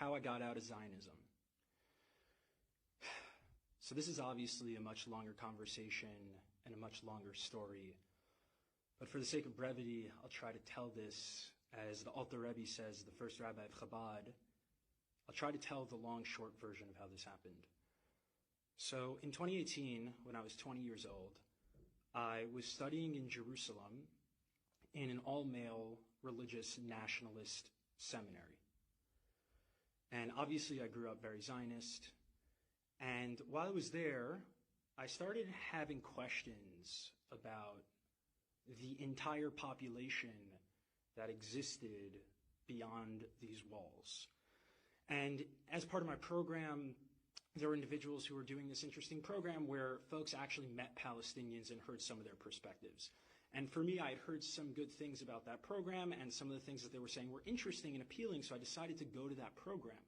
how I got out of Zionism. So this is obviously a much longer conversation and a much longer story. But for the sake of brevity, I'll try to tell this, as the Alter Rebbe says, the first rabbi of Chabad, I'll try to tell the long, short version of how this happened. So in 2018, when I was 20 years old, I was studying in Jerusalem in an all-male religious nationalist seminary. And obviously I grew up very Zionist. And while I was there, I started having questions about the entire population that existed beyond these walls. And as part of my program, there were individuals who were doing this interesting program where folks actually met Palestinians and heard some of their perspectives. And for me, I had heard some good things about that program, and some of the things that they were saying were interesting and appealing, so I decided to go to that program.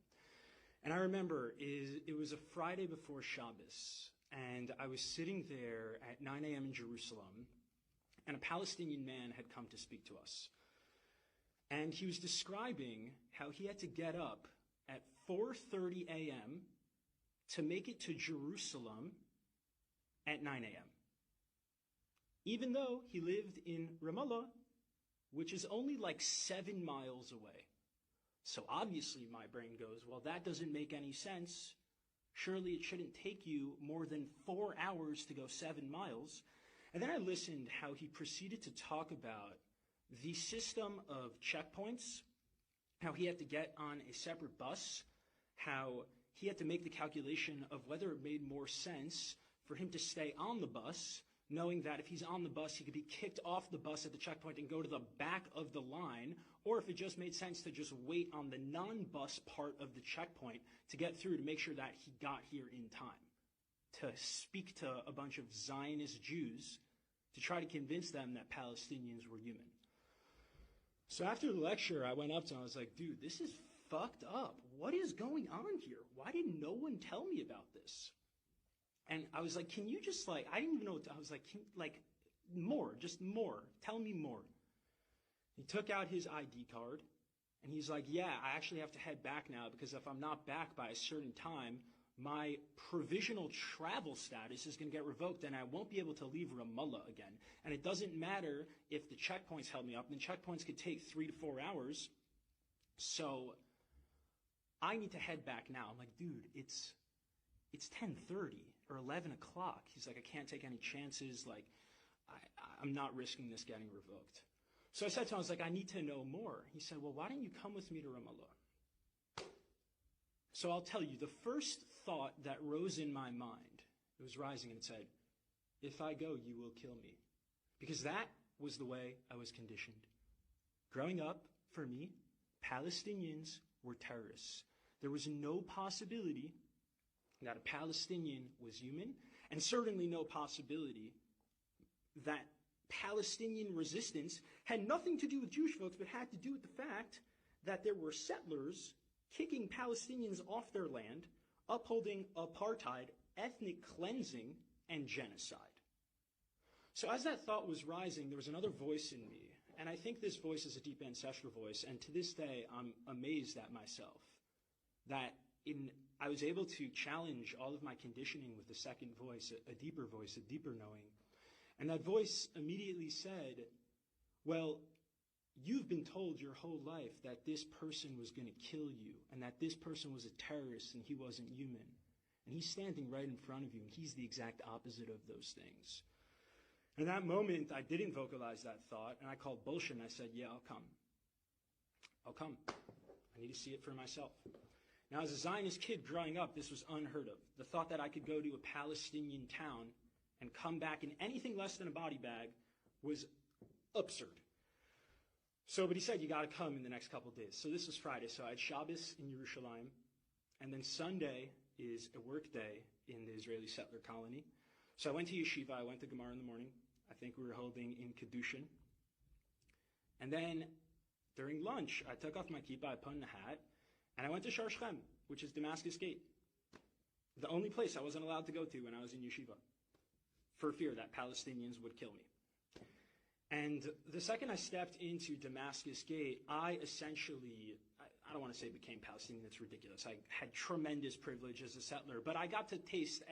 And I remember it was a Friday before Shabbos, and I was sitting there at 9 a.m. in Jerusalem, and a Palestinian man had come to speak to us. And he was describing how he had to get up at 4:30 a.m. to make it to Jerusalem at 9 a.m. Even though he lived in Ramallah, which is only like 7 miles away. So obviously my brain goes, well, that doesn't make any sense. Surely it shouldn't take you more than 4 hours to go 7 miles. And then I listened how he proceeded to talk about the system of checkpoints, how he had to get on a separate bus, how he had to make the calculation of whether it made more sense for him to stay on the bus, knowing that if he's on the bus, he could be kicked off the bus at the checkpoint and go to the back of the line, or if it just made sense to just wait on the non-bus part of the checkpoint to get through to make sure that he got here in time, to speak to a bunch of Zionist Jews to try to convince them that Palestinians were human. So after the lecture, I went up to him, I was like, dude, this is fucked up. What is going on here? Why didn't no one tell me about this? And I was like, can you just I didn't even know what I was like, more, just more. Tell me more. He took out his ID card, and he's like, yeah, I actually have to head back now because if I'm not back by a certain time, my provisional travel status is going to get revoked and I won't be able to leave Ramallah again. And it doesn't matter if the checkpoints held me up. And the checkpoints could take 3 to 4 hours. So I need to head back now. I'm like, dude, it's 10:30 or 11 o'clock. He's like, I can't take any chances. I'm not risking this getting revoked. So I said to him, I was like, I need to know more. He said, well, why don't you come with me to Ramallah? So I'll tell you, the first thought that rose in my mind, it was rising and it said, if I go, you will kill me. Because that was the way I was conditioned. Growing up, for me, Palestinians were terrorists. There was no possibility that a Palestinian was human, and certainly no possibility that Palestinian resistance had nothing to do with Jewish folks, but had to do with the fact that there were settlers kicking Palestinians off their land, upholding apartheid, ethnic cleansing, and genocide. So as that thought was rising, there was another voice in me, and I think this voice is a deep ancestral voice, and to this day I'm amazed at myself that I was able to challenge all of my conditioning with the second voice, a deeper voice, a deeper knowing. And that voice immediately said, well, you've been told your whole life that this person was going to kill you and that this person was a terrorist and he wasn't human. And he's standing right in front of you and he's the exact opposite of those things. In that moment, I didn't vocalize that thought and I called bullshit and I said, yeah, I'll come. I'll come. I need to see it for myself. Now, as a Zionist kid growing up, this was unheard of. The thought that I could go to a Palestinian town and come back in anything less than a body bag was absurd. But he said, you got to come in the next couple of days. So this was Friday. So I had Shabbos in Yerushalayim. And then Sunday is a work day in the Israeli settler colony. So I went to yeshiva. I went to Gemara in the morning. I think we were holding in Kedushin. And then during lunch, I took off my kippah, I put on a hat, and I went to Shar Shechem, which is Damascus Gate. The only place I wasn't allowed to go to when I was in yeshiva, for fear that Palestinians would kill me. And the second I stepped into Damascus Gate, I don't want to say became Palestinian, that's ridiculous. I had tremendous privilege as a settler, but I got to taste,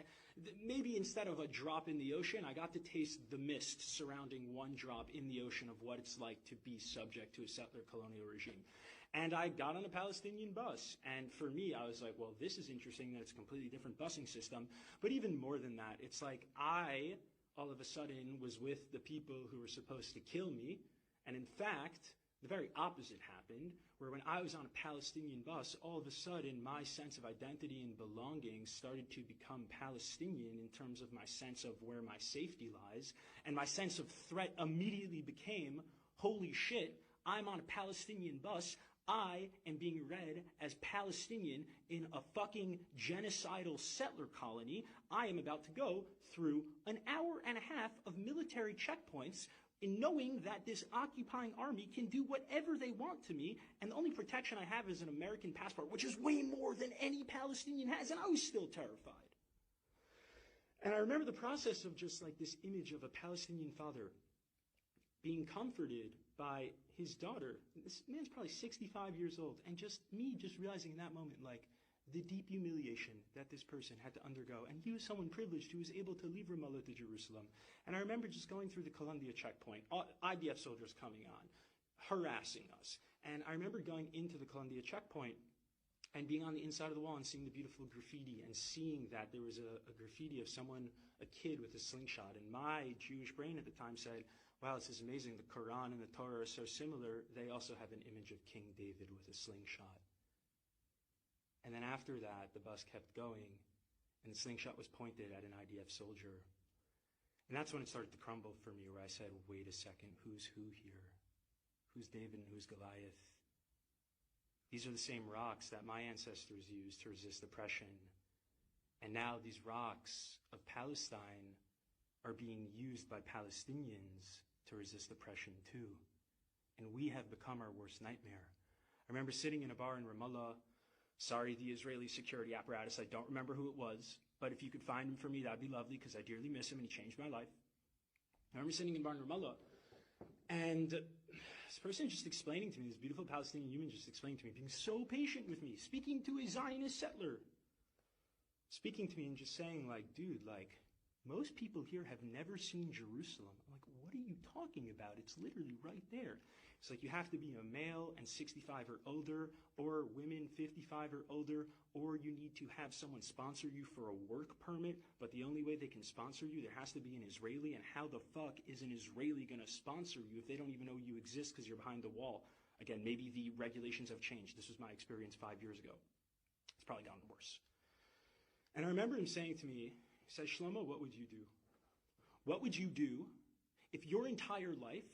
maybe instead of a drop in the ocean, I got to taste the mist surrounding one drop in the ocean of what it's like to be subject to a settler colonial regime. And I got on a Palestinian bus, and for me, I was like, well, this is interesting that it's a completely different busing system. But even more than that, it's like I, all of a sudden, was with the people who were supposed to kill me, and in fact, the very opposite happened, where when I was on a Palestinian bus, all of a sudden my sense of identity and belonging started to become Palestinian in terms of my sense of where my safety lies, and my sense of threat immediately became, holy shit, I'm on a Palestinian bus, I am being read as Palestinian in a fucking genocidal settler colony. I am about to go through an hour and a half of military checkpoints in knowing that this occupying army can do whatever they want to me, and the only protection I have is an American passport, which is way more than any Palestinian has, and I was still terrified. And I remember the process of just like this image of a Palestinian father being comforted by his daughter. This man's probably 65 years old, and just me just realizing in that moment, like, the deep humiliation that this person had to undergo. And he was someone privileged who was able to leave Ramallah to Jerusalem. And I remember just going through the Columbia checkpoint, IDF soldiers coming on, harassing us. And I remember going into the Columbia checkpoint and being on the inside of the wall and seeing the beautiful graffiti and seeing that there was a graffiti of someone, a kid with a slingshot. And my Jewish brain at the time said, wow, this is amazing. The Quran and the Torah are so similar. They also have an image of King David with a slingshot. And then after that, the bus kept going, and the slingshot was pointed at an IDF soldier. And that's when it started to crumble for me, where I said, wait a second, who's who here? Who's David and who's Goliath? These are the same rocks that my ancestors used to resist oppression. And now these rocks of Palestine are being used by Palestinians to resist oppression too. And we have become our worst nightmare. I remember sitting in a bar in Ramallah. Sorry, the Israeli security apparatus, I don't remember who it was, but if you could find him for me, that'd be lovely, because I dearly miss him, and he changed my life. I remember sitting in bar in Ramallah, and this person just explaining to me, this beautiful Palestinian human just explaining to me, being so patient with me, speaking to a Zionist settler, speaking to me and just saying, like, dude, like, most people here have never seen Jerusalem. I'm like, what are you talking about? It's literally right there. It's like you have to be a male and 65 or older, or women 55 or older, or you need to have someone sponsor you for a work permit, but the only way they can sponsor you, there has to be an Israeli, and how the fuck is an Israeli going to sponsor you if they don't even know you exist because you're behind the wall? Again, maybe the regulations have changed. This was my experience 5 years ago. It's probably gotten worse. And I remember him saying to me, he said, Shlomo, what would you do? What would you do if your entire life,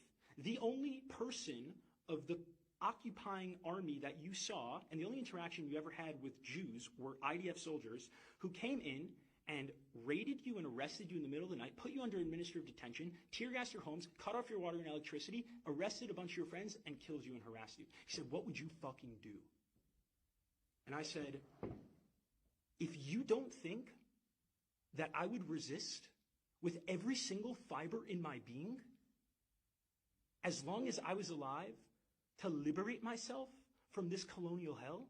the only person of the occupying army that you saw, and the only interaction you ever had with Jews were IDF soldiers who came in and raided you and arrested you in the middle of the night, put you under administrative detention, tear gassed your homes, cut off your water and electricity, arrested a bunch of your friends, and killed you and harassed you? He said, what would you fucking do? And I said, if you don't think that I would resist with every single fiber in my being, as long as I was alive, to liberate myself from this colonial hell,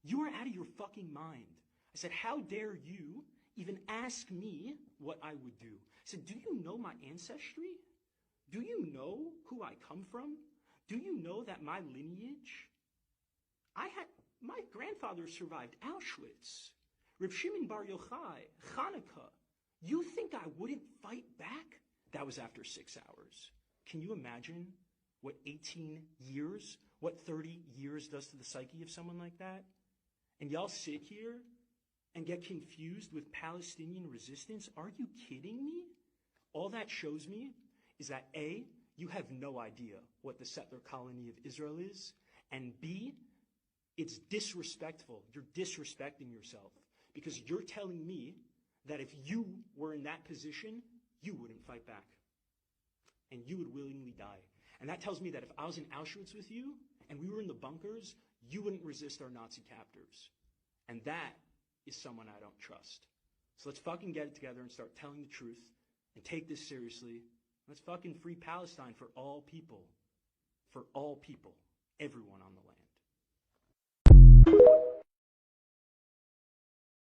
you are out of your fucking mind. I said, how dare you even ask me what I would do? I said, do you know my ancestry? Do you know who I come from? Do you know that my lineage? My grandfather survived Auschwitz, Reb Shimon Bar Yochai, Hanukkah. You think I wouldn't fight back? That was after 6 hours. Can you imagine what 18 years, what 30 years does to the psyche of someone like that? And y'all sit here and get confused with Palestinian resistance? Are you kidding me? All that shows me is that A, you have no idea what the settler colony of Israel is, and B, it's disrespectful. You're disrespecting yourself because you're telling me that if you were in that position, you wouldn't fight back and you would willingly die. And that tells me that if I was in Auschwitz with you and we were in the bunkers, you wouldn't resist our Nazi captors. And that is someone I don't trust. So let's fucking get it together and start telling the truth and take this seriously. Let's fucking free Palestine for all people, everyone on the land.